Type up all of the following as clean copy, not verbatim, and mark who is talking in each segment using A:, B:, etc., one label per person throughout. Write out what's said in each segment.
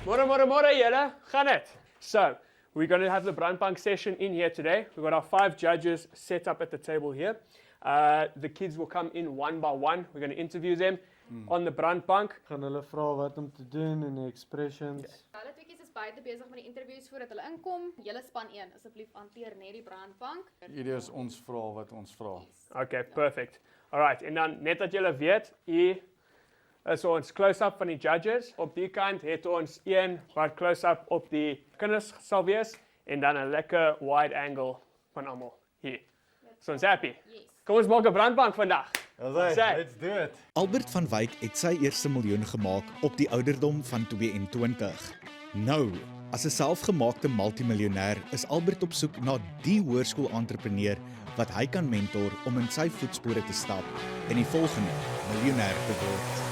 A: Môre julle, gaan dit? So, we're going to have the Brandbank session in here today. We've got our 5 judges set up at the table here. The kids will come in one by one. We're going to interview them on the Brandbank.
B: Gaan hulle vra wat om te doen en die expressions.
C: Hulle tweeetjies is buite besig met die interviews voordat hulle inkom. Julle span 1, asseblief hanteer net die Brandbank.
B: Hierdie is ons vra wat ons vra.
A: Okay, perfect. Alright, en dan net dat julle weet, hier is ons close-up van die judges. Op die kant het ons een wat close-up op die kinders sal wees en dan 'n lekker wide angle van almal hier. So ons happy.
C: Yes.
A: Kom ons maak 'n Brandbank vandag.
B: Let's do it.
D: Albert van Wyk het sy eerste miljoen gemaak op die ouderdom van 22. Nou, as 'n selfgemaakte multimiljonêr is Albert op soek na die hoërskool-entrepreneur wat hy kan mentor om in sy voetspore te stap en die volgende miljonêr te word.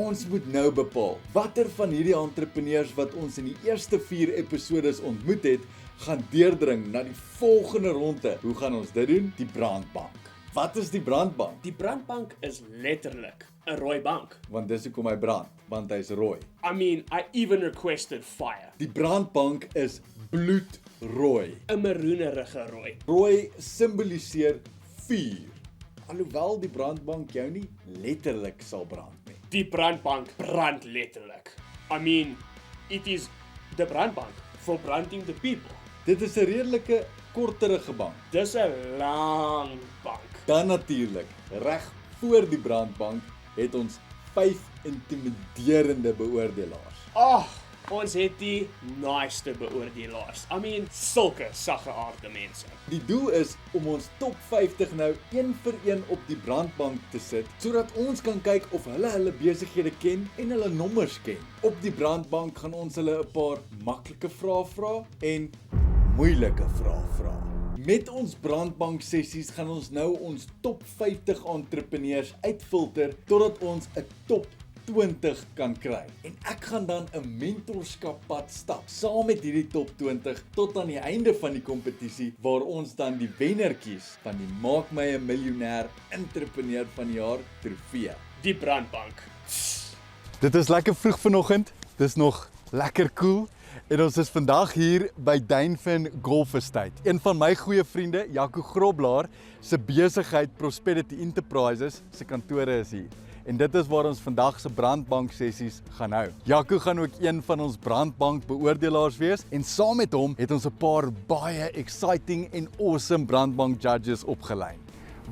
E: Ons moet nou bepaal, watter van hierdie entrepreneurs wat ons in die eerste 4 episodes ontmoet het, gaan deurdring na die volgende ronde. Hoe gaan ons dit doen? Die Brandbank. Wat is die Brandbank?
A: Die Brandbank is letterlik 'n rooi bank.
E: Want dis hoekom hy brand, want hy's rooi.
A: I mean, I even requested fire.
E: Die Brandbank is bloedrooi.
A: 'n Maroenerige rooi.
E: Rooi simboliseer vuur. Alhoewel die Brandbank jou nie letterlik sal brand nie.
A: Die Brandbank brand letterlik. I mean, it is the Brandbank for branding the people.
E: Dit is 'n redelike korterige bank.
A: Dis 'n lang bank.
E: Dan natuurlik, reg voor die Brandbank het ons 5 intimiderende beoordelaars.
A: Ons het die naaste beoordelaars. I mean, sulke sagge aarde mense.
E: Die doel is om ons top 50 nou een vir een op die Brandbank te sit, sodat ons kan kyk of hulle besighede ken en hulle nommers ken. Op die Brandbank gaan ons hulle 'n paar maklike vrae vra en moeilike vrae vra. Met ons Brandbank sessies gaan ons nou ons top 50 entrepreneurs uitfilter totdat ons 'n top 20 kan kry. En ek gaan dan 'n mentorskappad stap saam met hierdie top 20 tot aan die einde van die kompetisie waar ons dan die wenner kies van die Maak My 'n Miljonair Entrepreneur van die Jaar trofee.
A: Die Brandbank.
E: Dit is lekker vroeg vanoggend. Dis nog lekker cool. En ons is vandag hier by Duinfin Golf Estate. Een van my goeie vriende, Jaco Groblaar, se besigheid Prosperity Enterprises, se kantore is hier. En dit is waar ons vandag se Brandbank sessies gaan hou. Jaco gaan ook een van ons Brandbank beoordelaars wees en saam met hom het ons 'n paar baie exciting en awesome Brandbank judges opgelyn.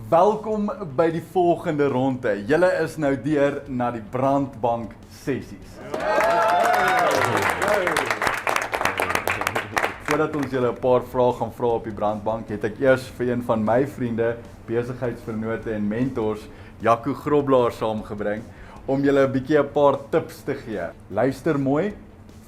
E: Welkom by die volgende ronde. Julle is nou deur na die Brandbank sessies. Voordat ons julle 'n paar vrae gaan vra op die Brandbank, het ek eers vir een van my vriende, besigheidsvennote en mentors, Jaco Groblaar saamgebring om julle 'n bietjie 'n paar tips te gee. Luister mooi,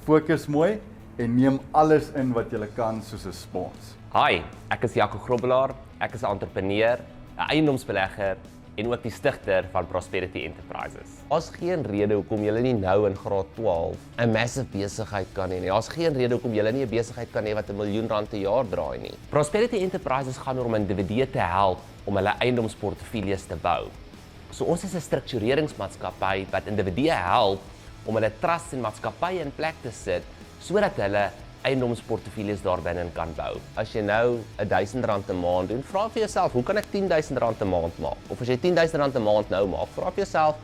E: fokus mooi en neem alles in wat julle kan soos 'n spons.
F: Hi, ek is Jaco Groblaar. Ek is 'n entrepreneur, 'n eiendomsbelegger en ook die stigter van Prosperity Enterprises. Daar's geen rede hoekom julle nie nou in graad 12 'n massive besigheid kan hê nie. Daar's geen rede hoekom julle nie 'n besigheid kan hê wat R1 miljoen per jaar draai nie. Prosperity Enterprises gaan om individue te help om hulle eiendomsportefeuilles te bou. So ons is 'n struktureringsmaatskappy wat individue help om hulle trusts en maatskappye in plek te sit sodat hulle eiendomsportefeuilles daarbinne kan bou. As jy nou R1000 'n maand doen, vra vir jouself, hoe kan ek R10,000 'n maand maak? Of as jy R10,000 'n maand nou maak, vra vir jouself,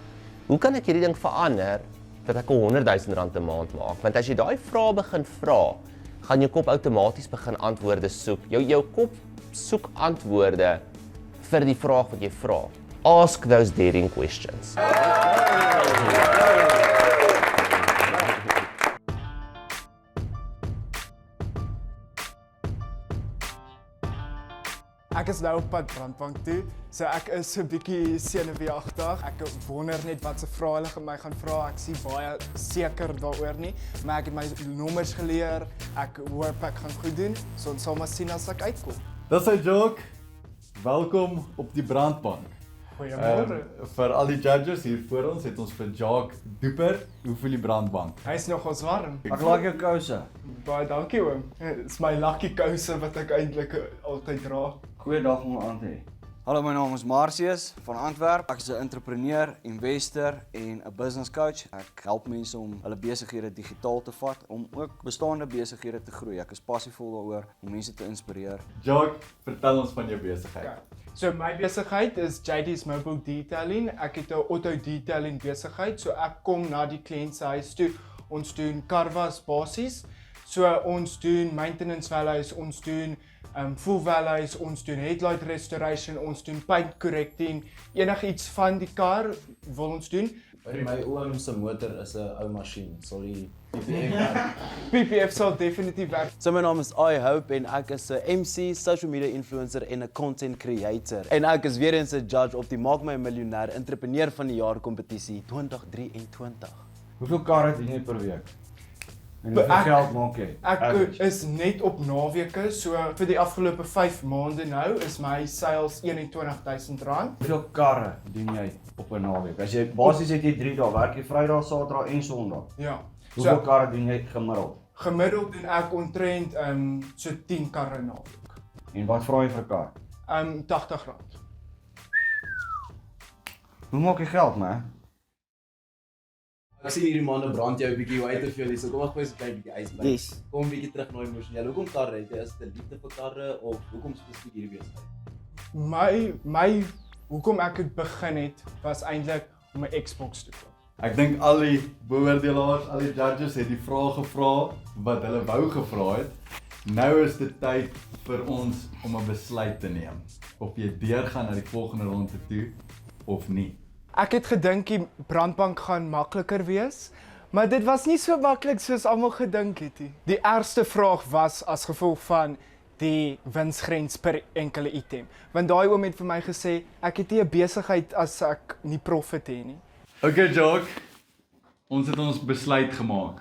F: hoe kan ek hierdie ding verander dat ek R100,000 'n maand maak? Want as jy daai vrae begin vra, gaan jou kop outomaties begin antwoorde soek. Jou kop soek antwoorde vir die vraag wat jy vra. Ask those daring questions.
G: Ek is nou op pad Brandbank toe, so ek is 'n bietjie senuweeagtig. Ek wonder net wat se vrae hulle my gaan vra. Ek sien baie seker daaroor nie, maar ek het my nommers geleer. Ek hoop ek gaan goed doen, so ons sal maar sien as ek uitkom.
E: Dis hy Jock. Welkom op die Brandbank.
G: Goeiemôre.
E: Vir al die judges hier voor ons het ons vir Jock Dieper. Hoe voel die Brandbank?
G: Hy's nog ons warm.
B: Ek like jou kouse.
G: Baie dankie oom. Dis my lucky kouse wat ek eintlik altyd dra.
B: Goeiedag om aan te hê.
H: Hallo, my naam is Marcius van Antwerp. Ek is 'n entrepreneur, investor en 'n business coach. Ek help mense om hulle besighede digitaal te vat om ook bestaande besighede te groei. Ek is passievol daaroor om mense te inspireer.
E: Jock, vertel ons van jou besigheid.
G: Ja. So my besigheid is JD's Mobile Detailing. Ek het 'n auto detailing besigheid. So ek kom na die kliënt se huis toe. Ons doen carwas basies. So ons doen maintenance values, ons doen full values, ons doen headlight restoration, ons doen paint correcting, enigiets van die kar wil ons doen.
I: My oom se motor is 'n ou masjien, sal die PPF
G: PPF sal definitief werk.
I: So my naam is I Hope en ek is 'n MC, social media influencer en 'n content creator. En ek is weer eens 'n judge op die Maak My 'n Miljonair Entrepreneur van die Jaar kompetisie 2023.
B: Hoeveel karre dien jy per week? En hoeveel geld maak jy?
G: Ek is net op naweke, so vir die afgelope 5 maande nou is my sales R21,000.
B: Hoeveel karre dien jy op 'n naweek? As jy basies het jy 3 dae, werk jy Vrydag, Saterdag en Sondag.
G: Ja.
B: Hoeveel karre dien jy gemiddeld?
G: Gemiddeld doen ek omtrent so 10 karre na week.
B: En wat vra jy vir 'n kar?
G: R80.
B: Hoe maak jy geld, man?
I: Ek sien hierdie manne brand jou 'n bietjie hoe uit te veel hier. So kom ek gou 'n kyk bietjie ys by.
H: Yes.
I: Kom 'n bietjie terug na emosioneel. Hoekom karre? Het jy is dit 'n liefde vir karre of hoekom spesifiek hierdie besigheid?
G: My hoekom ek het begin het was eintlik om 'n Xbox te koop.
E: Ek dink al die beoordelaars, al die judges het die vrae gevra wat hulle wou gevra het. Nou is dit tyd vir ons om 'n besluit te neem. Of jy deurgaan na die volgende ronde toe of nie.
G: Ek het gedink die brandbank gaan makliker wees, maar dit was nie so maklik soos almal gedink het nie. Die ergste vraag was as gevolg van die winsgrens per enkele item. Want daai oom het vir my gesê, ek het nie 'n besigheid as ek nie profit het nie.
E: Okay Jock, ons het ons besluit gemaak.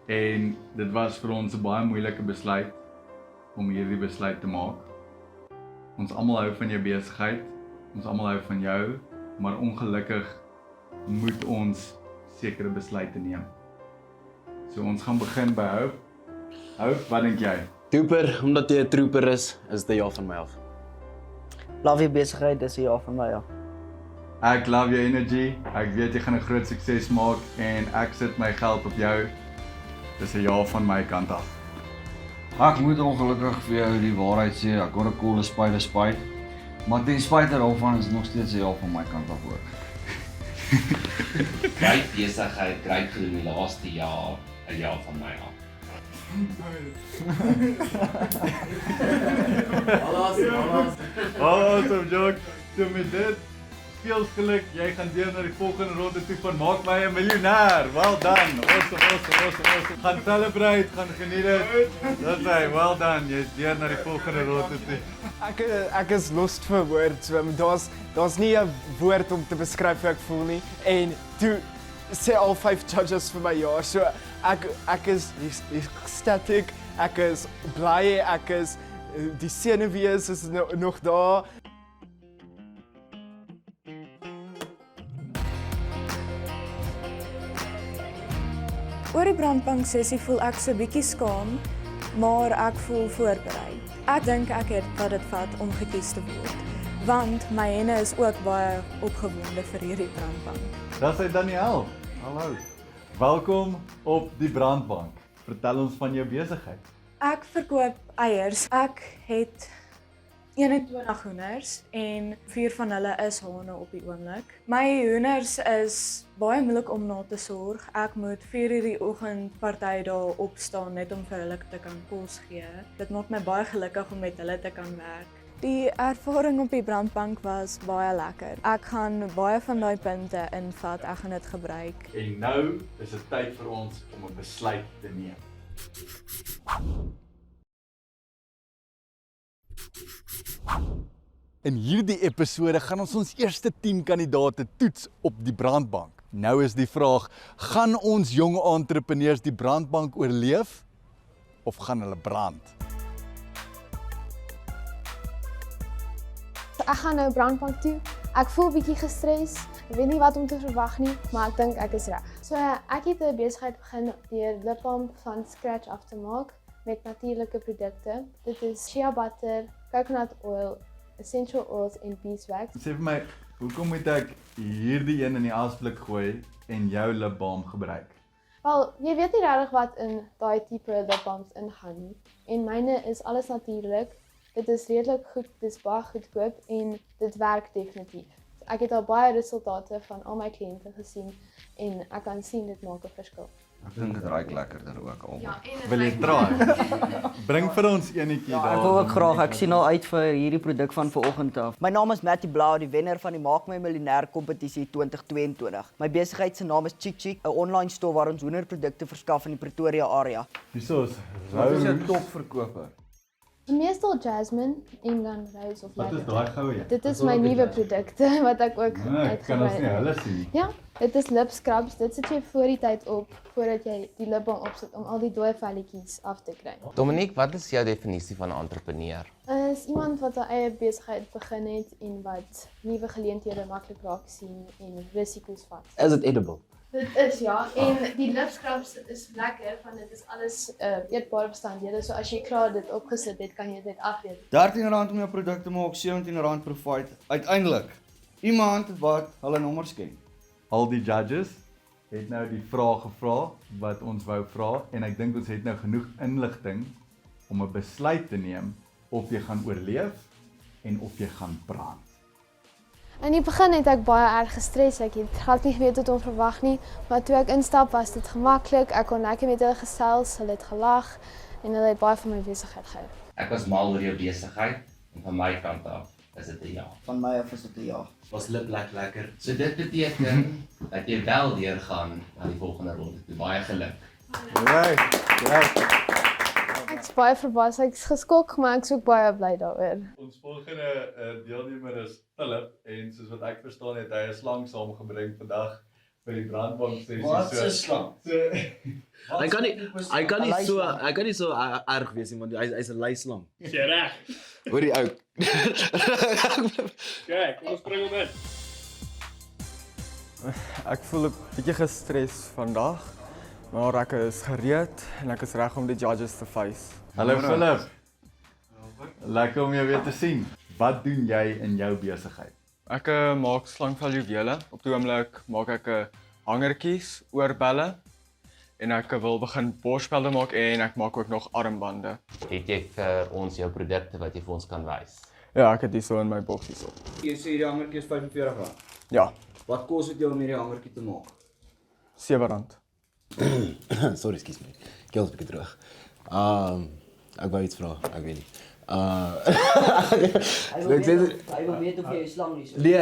E: En dit was vir ons 'n baie moeilike besluit om hierdie besluit te maak. Ons almal hou van jou besigheid, ons almal hou van jou, maar ongelukkig moet ons sekere besluite neem. So ons gaan begin by Hope. Hope, wat dink jy?
I: Trooper, omdat jy 'n trooper is dit ja van my af.
J: Love jou besigheid, dis 'n ja van my ja.
E: Ek love your energy. Ek weet jy gaan 'n groot sukses maak en ek sit my geld op jou. Dis 'n ja van my kant af.
B: Ek moet ongelukkig vir jou die waarheid sê, ek hoor 'n coole spyt. Maar ten spyte daarvan is nog steeds 'n ja van my kant af ook.
F: Great besigheid, great gedoen die laaste jaar, 'n jaar van my af.
E: Awesome Jock. So met dit, veel geluk. Jy gaan deur na die volgende ronde toe van Maak My 'n Miljonair. Well done. Awesome. Gaan celebrate, gaan geniet dit. Dis hy, well done. Jy's deur na die volgende ronde toe.
G: Ek is lost vir woorde. So, daar's nie 'n woord om te beskryf hoe ek voel nie. En toe sê al 5 judges vir my ja. So ek is ecstatic, ek is bly, ek is die senuwees is nog daar.
K: Oor die brandbank sessie voel ek so bietjie skaam, maar ek voel voorberei. Ek dink ek het wat dit vat om gekies te word, want my henne is ook baie opgewonde vir hierdie brandbank.
E: Dis hy Daniel. Hallo. Welkom op die Brandbank. Vertel ons van jou besigheid.
K: Ek verkoop eiers. Ek het 21 hoenders en 4 van hulle is hane op die oomblik. My hoenders is baie moeilik om na te sorg. Ek moet 4:00 die oggend party daar opstaan net om vir hulle te kan kos gee. Dit maak my baie gelukkig om met hulle te kan werk. Die ervaring op die brandbank was baie lekker. Ek gaan baie van daai punte invat, ek gaan dit gebruik.
E: En nou is dit tyd vir ons om 'n besluit te neem. In hierdie episode gaan ons eerste 10 kandidate toets op die brandbank. Nou is die vraag, gaan ons jong entrepreneurs die brandbank oorleef of gaan hulle brand?
L: Ek gaan nou brandbank toe. Ek voel bietjie gestres. Ek weet nie wat om te verwag nie, maar ek dink ek is reg. So ek het 'n besigheid begin deur lipbalm van scratch af te maak met natuurlike produkte. Dit is shea butter, coconut oil, essential oils en beeswax.
E: Sê vir my, hoekom moet ek hierdie een in die asblik gooi en jou lipbalm gebruik?
L: Wel, jy weet nie regtig wat in daai tipe lipbalms ingaan nie. En myne is alles natuurlik. Dit is redelik goed, dit is baie goedkoop en dit werk definitief. Ek het al baie resultate van al my kliënte gesien en ek kan sien dit maak 'n verskil.
B: Ek dink dit ruik lekkerder ook al.
C: Ja, en
E: Wil jy try? Bring vir ons enetjie daar.
J: Ek wil ook graag, ek sien al uit vir hierdie produk van vanoggend af. My naam is Matty Blau, die wenner van die Maak My Miljonair kompetisie 2022. My besigheid se naam is Chick Chick, 'n online store waar ons hoenderprodukte verskaf in die Pretoria area.
E: Hierso is
B: Wat is jou
E: Rose.
B: topverkoper?
L: Meestal jasmine en dan rose of
E: Wat is
L: lavender.
E: daai goue een?
L: Dit is my nuwe produkte wat ek ook
E: Ek kan ons nie hulle sien nie.
L: Ja, dit is lip scrubs. Dit sit jy voor die tyd op voordat jy die lipbalm opsit om al die dooie velletjies af te kry.
F: Dominique, wat is jou definisie van 'n entrepreneur?
L: Is iemand wat 'n eie besigheid begin het en wat nuwe geleenthede maklik raak sien en risiko's vat.
I: Is it edible?
L: Dit is ja, en die lip scrubs is lekker want dit is alles eetbare bestanddele. So as jy klaar dit opgesit het, kan jy dit afeet.
B: R13 om jou produk te maak, R17 per fight. Uiteindelik iemand wat hulle nommers ken.
E: Al die judges het nou die vrae gevra wat ons wou vra en ek dink ons het nou genoeg inligting om 'n besluit te neem of jy gaan oorleef en of jy gaan brand.
L: In die begin het ek baie erg gestres. Ek het glad nie geweet wat om verwag nie, maar toe ek instap was dit gemaklik. Ek kon lekker met hulle gesels, hulle het gelag en hulle het baie van my besigheid gehou.
F: Ek was mal oor jou besigheid en van my kant af is dit 'n ja.
J: Van my af is dit 'n ja.
F: Was lip lekker. So dit beteken dat jy wel deurgaan na die volgende ronde toe. Baie geluk.
E: Right.
L: Ek's baie verbaas. Ek's geskok, maar ek's ook baie bly daaroor.
E: Ons volgende deelnemer is Philip en soos wat ek verstaan het hy 'n slang saamgebring vandag vir die brandbank sessie.
B: Wat 'n slang?
I: Hy kan nie so erg wees nie want hy's 'n leislang.
A: Is jy reg?
I: Hoorie ou.
A: Kyk, kom ons bring hom in.
G: Ek voel 'n bietjie gestres vandag, maar ek is gereed en ek is reg om die judges te face.
E: Hallo Philip. Lekker om jou weer te sien. Wat doen jy in jou besigheid?
G: Ek maak slangvel juwele. Op die oomblik maak ek hangertjies, oorbelle en ek wil begin borsbelle maak en ek maak ook nog armbande.
F: Het jy vir ons jou produkte wat jy vir ons kan wys?
G: Ja, ek het dit so in my boksies op.
B: Jy sê hierdie hangertjie is R45.
G: Ja,
B: Wat kos dit jou om hierdie hangertjie te maak?
G: R7.
I: Sorry, excuse me. Keel is bietjie droog. Ek wou iets vra, ek weet nie.
J: Hy wil weet of jy 'n slang is.
I: Nee,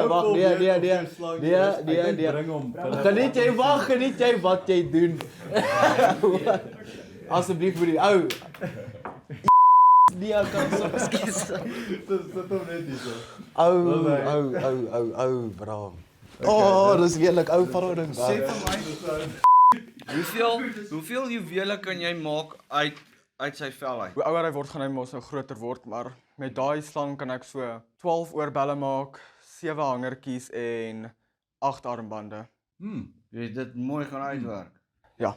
I: wag, nee.
E: Bring hom.
I: Geniet jy wat jy doen. Asseblief vir die ou. Nee, ek kan so ekskuus.
E: Dis hom net hierso.
I: Ou, bra. Oh, dis weerlik ou verhouding.
B: Sê vir my, hoeveel juwele kan jy maak uit sy vel uit?
G: Hoe ouer hy word, gaan hy mos nou groter word, maar met daai slang kan ek so 12 oorbelle maak, 7 hangertjies en 8 armbande.
B: Jy het dit mooi gaan uitwerk.
G: Ja.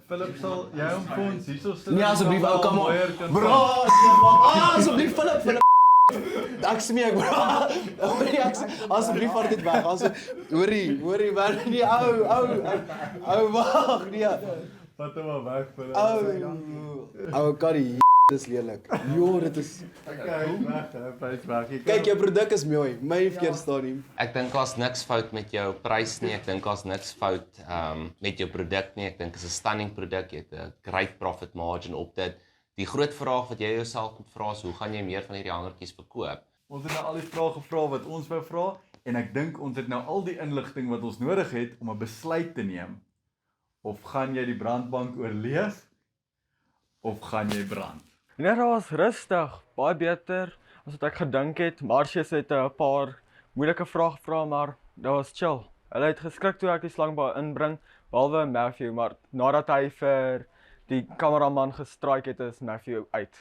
E: Philip sal jy hom vir ons hierso sit.
I: Nee, asseblief, ou, kom op. Bro, asseblief Philip. Ek smeek, bro. Asseblief vat dit weg. Hoorie, man, nee, ou, wag, nee.
E: Vat hom maar weg Philip.
I: Ou, Carrie, dis lelik. Jo, dit is
E: Kyk,
I: jou produk is mooi. My verkeerd staan nie.
F: Ek dink daar's niks fout met jou prys nie. Ek dink daar's niks fout met jou produk nie. Ek dink dit is 'n stunning produk. Jy het 'n great profit margin op dit. Die groot vraag wat jy jouself moet vra is hoe gaan jy meer van hierdie hangertjies verkoop?
E: Ons het nou al die vrae gevra wat ons wou vra en ek dink ons het nou al die inligting wat ons nodig het om 'n besluit te neem. Of gaan jy die brandbank oorleef of gaan jy brand?
G: Nee, dit was rustig, baie beter as wat ek gedink het. Marcius het 'n paar moeilike vrae gevra, maar dit was chill. Hulle het geskrik toe ek die slangbaan inbring, behalwe Matthew, maar nadat hy vir die kameraman gestraik het, is Matthew uit.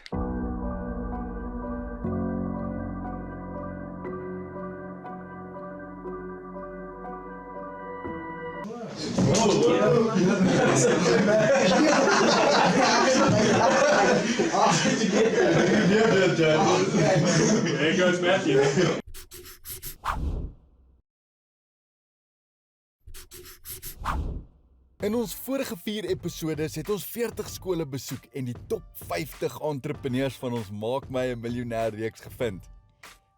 A: There goes Matthew.
E: In ons vorige 4 episodes het ons 40 skole besoek en die top 50 entrepreneurs van ons Maak My 'n Miljonair reeks gevind.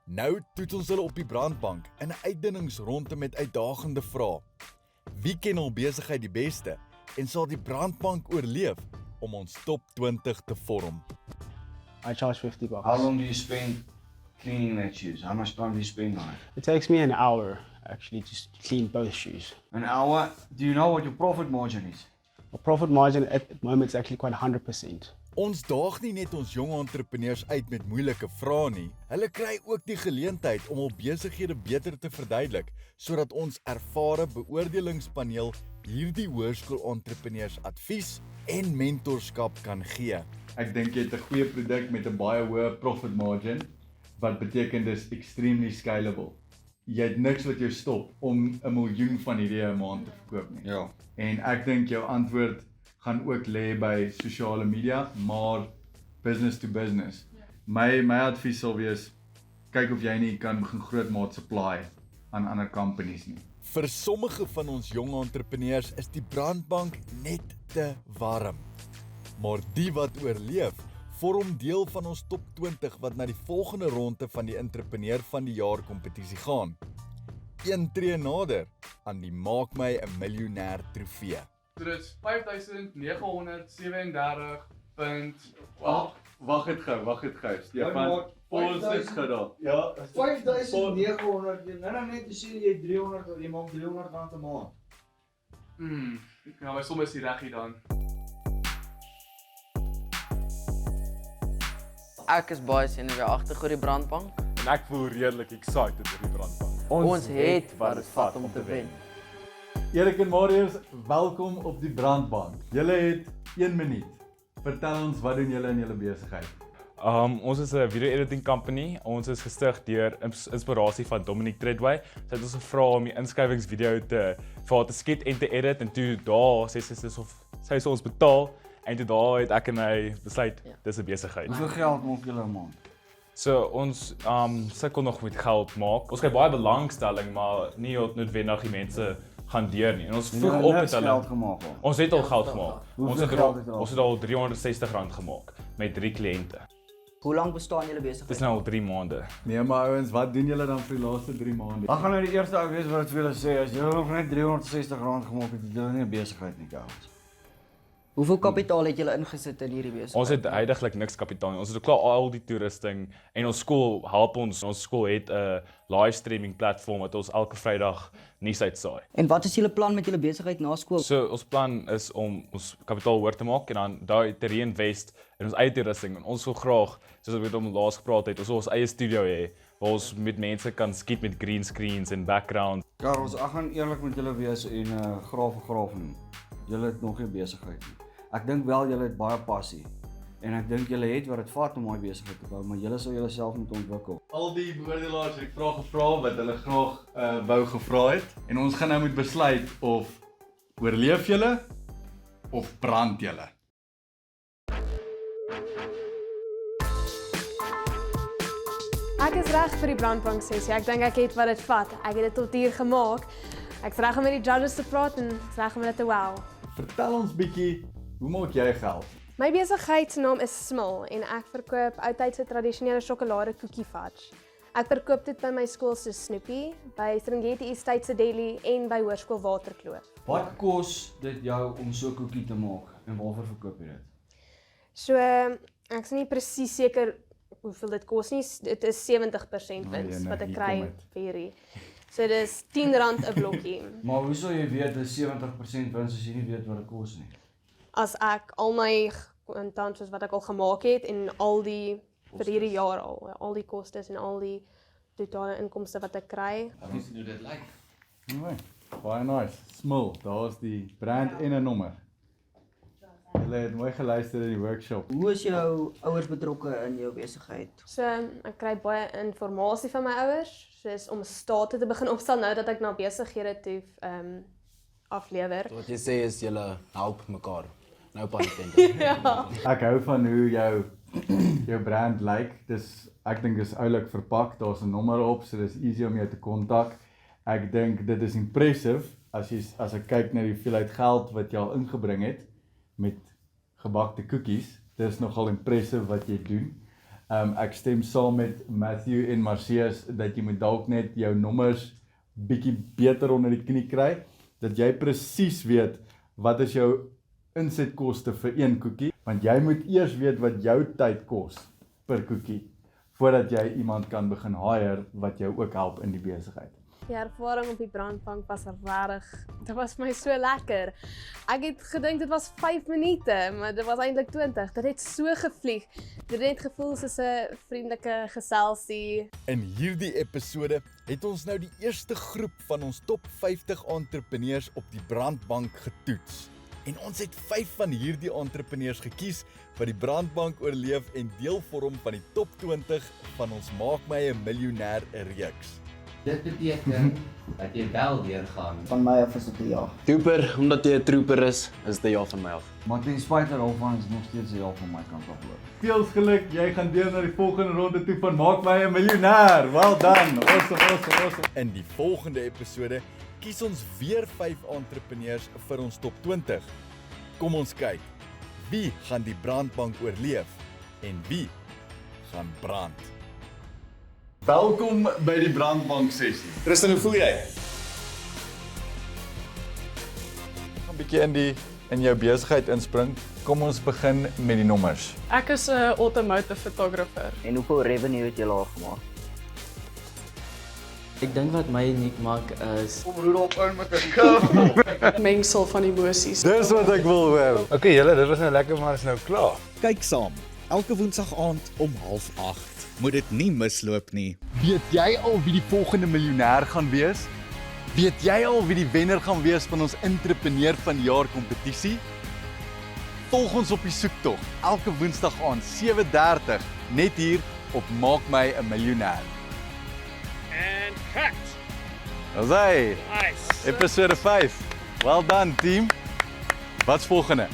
E: Nou toets ons hulle op die brandbank in 'n uitdinningsronde met uitdagende vrae. Wie ken hul besigheid die beste en sal die brandbank oorleef om ons top 20 te vorm?
M: I charge $50.
B: How long do you spend cleaning that shoes? How much time do you spend on it?
M: It takes me an hour actually to clean both shoes.
B: An hour? Do you know what your profit margin is?
M: My profit margin at the moment is actually quite 100%.
E: Ons daag nie net ons jong entrepreneurs uit met moeilike vrae nie. Hulle kry ook die geleentheid om hul besighede beter te verduidelik, sodat ons ervare beoordelingspaneel hierdie hoërskool-entrepreneurs advies en mentorskap kan gee.
N: Ek dink jy het 'n goeie produk met 'n baie hoë profit margin, wat beteken dis extremely scalable. Jy het niks wat jou stop om 1 miljoen van hierdie 'n maand te verkoop nie.
B: Ja.
N: En ek dink jou antwoord gaan ook lê by sosiale media, maar business to business. My advies sal wees, kyk of jy nie kan begin grootmaat supply aan ander companies nie.
E: Vir sommige van ons jong entrepreneurs is die brandbank net te warm. Maar die wat oorleef, vorm deel van ons top 20 wat na die volgende ronde van die entrepreneur van die jaar kompetisie gaan. Een tree nader aan die Maak My 'n Miljonair trofee.
O: So dit is 5.937.
N: Wag dit gou. Stefan, pause dit gou daar.
B: Ja, 5.900. Nou net te sien jy 300 of jy maak R300 'n maand.
O: Ja, my som is die reg hier dan.
J: Ek is baie senuweeagtig oor die brandbank.
P: En ek voel redelik excited oor die brandbank.
J: Ons het wat dit vat om te wen.
N: Erik en Marius, welkom op die brandbank. Julle het 1 minuut. Vertel ons, wat doen julle in julle besigheid?
P: Ons is 'n video editing company. Ons is gestig deur inspirasie van Dominic Treadway. Sy het ons gevra om die inskrywingsvideo vir haar te skiet en te edit en toe daar sy sê ons betaal en toe daar het ek en hy besluit dis 'n besigheid.
B: Hoeveel geld maak julle 'n maand?
P: So ons sukkel nog met geld maak. Ons kry baie belangstelling, maar nie noodwendig die mense gaan deur nie. En ons vroeg op met hulle. Ons het al geld gemaak. Ons het al R360 gemaak met 3 kliënte.
J: Hoe lank bestaan julle besigheid?
P: Dis nou al 3 maande.
N: Nee, maar ouens, wat doen julle dan vir die laaste 3 maande?
B: Ek gaan nou die eerste ou wees wat ek vir julle sê, as julle nog net R360 gemaak het, het julle nie 'n besigheid nie, guys.
J: Hoeveel kapitaal het julle ingesit in hierdie besigheid?
P: Ons het heidaglik niks kapitaal nie. Ons het klaar al die toerusting en ons skool help ons. Ons skool het 'n live streaming platform wat ons elke Vrydag nuus uitsaai.
J: En wat is julle plan met julle besigheid na skool?
P: So ons plan is om ons kapitaal hoër te maak en dan daai te reinvest in ons eie toerusting. En ons wil graag, soos ek met hom laas gepraat het, ons wil ons eie studio hê waar ons met mense kan skiet met green screens en background.
B: Karels, ek gaan eerlik met julle wees en graaf nie. Julle het nog nie besigheid nie. Ek dink wel julle het baie passie. En ek dink julle het wat dit vat om daai besigheid te bou, maar julle sal julleself moet ontwikkel.
N: Al die beoordelaars het vrae gevra wat hulle graag wou gevra het en ons gaan nou moet besluit of oorleef julle of brand julle.
Q: Ek is reg vir die brandbank sessie. Ek dink ek het wat dit vat. Ek het dit tot hier gemaak. Ek's reg om met die judges te praat en ek's reg om hulle te wow.
N: Vertel ons bietjie, hoe maak jy geld?
Q: My besigheid se naam is Smil en ek verkoop oudtydse tradisionele sjokolade koekie fudge. Ek verkoop dit by my skool se Snoopy, by Serengeti Estate se Deli en by Hoërskool Waterkloof.
B: Wat kos dit jou om so 'n koekie te maak en waarvoor verkoop jy dit?
Q: So, ek is nie presies seker hoeveel dit kos nie. Dit is 70% wins wat ek kry vir hierdie. So dis R10 'n blokkie.
B: Maar hoe sou jy weet dis 70% wins as jy nie weet wat dit kos nie?
Q: As ek al my kontant soos wat ek al gemaak het en al die vir hierdie jaar al die kostes en al die totale inkomste wat ek kry.
F: Hoe sien dit lyk?
N: Nee, baie nice. Smil, daar's die brand en 'n nommer. Hulle het mooi geluister in die workshop.
J: Hoe is jou ouers betrokke in jou besigheid?
Q: So ek kry baie inligting van my ouers, soos om state te begin opstel nou dat ek na besighede toe aflewer.
I: Wat jy sê is julle help mekaar. Nou patent.
Q: Ja.
N: Ek hou van hoe jou brand lyk. Ek dink dis oulik verpak. Daar's 'n nommer op, so dis easy om jou te kontak. Ek dink dit is impressive as ek kyk na die hoeveelheid geld wat jy al ingebring het met gebakte koekies. Dis nogal impressive wat jy doen. Ek stem saam met Matthew en Marcius dat jy moet dalk net jou nommers bietjie beter onder die knie kry, dat jy presies weet wat is jou insetkoste vir een koekie, want jy moet eers weet wat jou tyd kos per koekie voordat jy iemand kan begin hire wat jou ook help in die besigheid.
Q: Die ervaring op die brandbank was regtig, dit was vir my so lekker. Ek het gedink dit was 5 minute, maar dit was eintlik 20. Dit het so gevlieg. Dit het gevoel soos 'n vriendelike geselsie.
E: In hierdie episode het ons nou die eerste groep van ons top 50 entrepreneurs op die brandbank getoets. En ons het 5 van hierdie entrepreneurs gekies wat die brandbank oorleef en deel vorm van die top 20 van ons Maak My 'n Miljonair reeks.
F: Dit beteken dat jy wel deurgaan.
J: Van my af is dit 'n ja.
I: Trooper, omdat jy 'n trooper is dit 'n ja van my af.
B: Maar ten spyte daarvan is nog steeds 'n ja van my kant af loop.
N: Veel geluk, jy gaan deur na die volgende ronde toe van Maak My 'n Miljonair. Well done. Awesome.
E: In die volgende episode kies ons weer 5 entrepreneurs vir ons top 20. Kom ons kyk. Wie gaan die brandbank oorleef en wie gaan brand? Welkom by die brandbank sessie.
I: Tristan, hoe voel jy?
N: Gaan 'n bietjie in jou besigheid inspring. Kom ons begin met die nommers.
R: Ek is 'n automotive photographer.
J: En hoeveel revenue het julle al gemaak?
S: Ek dink wat my uniek maak is
N: Kom Rudolf in met 'n
R: Mengsel van emosies.
N: Dis wat ek wil hoor.
T: Okay julle, dit was nou lekker maar is nou klaar.
D: Kyk saam, elke Woensdag aand om 7:30. Moet dit nie misloop nie.
E: Weet jy al wie die volgende miljonair gaan wees? Weet jy al wie die wenner gaan wees van ons entrepreneur van die jaar kompetisie? Volg ons op die soektog elke Woensdag aand 7:30 net hier op Maak My 'n Miljonair.
A: And cut.
E: Dis hy.
A: Nice.
E: Episode 5. Well done team. Wat's volgende?